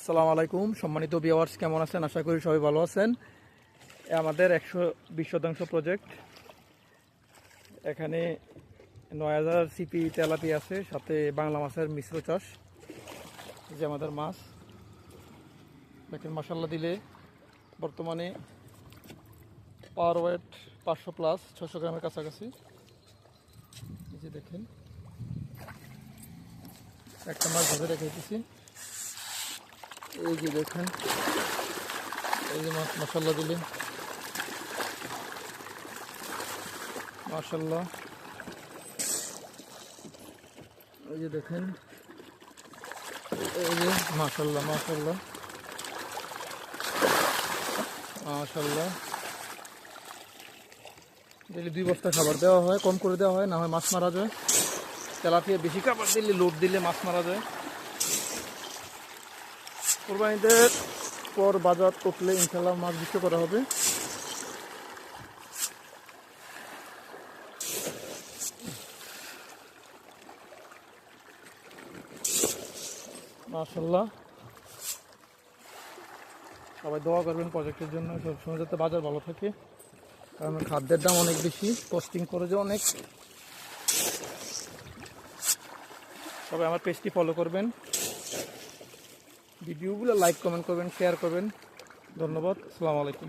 আসসালামু আলাইকুম সম্মানিত ভিউয়ার্স, কেমন আছেন? আশা করি সবাই ভালো আছেন। আমাদের 120 শতাংশ প্রজেক্ট। এখানে 9000 সিপি তেলাপি আছে, সাথে বাংলা মাছের মিশ্র চাষ। যে আমাদের মাছ দেখেন, মাশাআল্লাহ দিলে বর্তমানে পাওয়ার ওয়েট 500+ 600 গ্রামের কাছাকাছি। এই যে দেখেন, একটা মাছ ধরে রেখেছি। এই যে দেখেন, এই যে মাছ মাশাআল্লাহ দিলে, মাশাআল্লাহ। এই যে দেখেন, এই যে মাশাআল্লাহ মাশাআল্লাহ মাশাআল্লাহ। ডেলি 2 বস্তা খাবার দেওয়া হয়, কম করে দেওয়া হয়, না হয় মাছ মারা যায়। তেলাপিয়া বেশি খাবার দিলে, লোড দিলে মাছ মারা যায়। কোরবানিদের পর বাজার উঠলে ইনশাল্লাহ মাছ বিক্রি করা হবে। মাশাআল্লাহ, সবাই দোয়া করবেন প্রজেক্টের জন্য, সবসময় যাতে বাজার ভালো থাকে, কারণ খাদ্যের দাম অনেক বেশি, কস্টিং খরচে অনেক। সবাই আমার পেজটি ফলো করবেন, ভিডিওগুলো লাইক কমেন্ট করবেন, শেয়ার করবেন। ধন্যবাদ। আসসালামু আলাইকুম।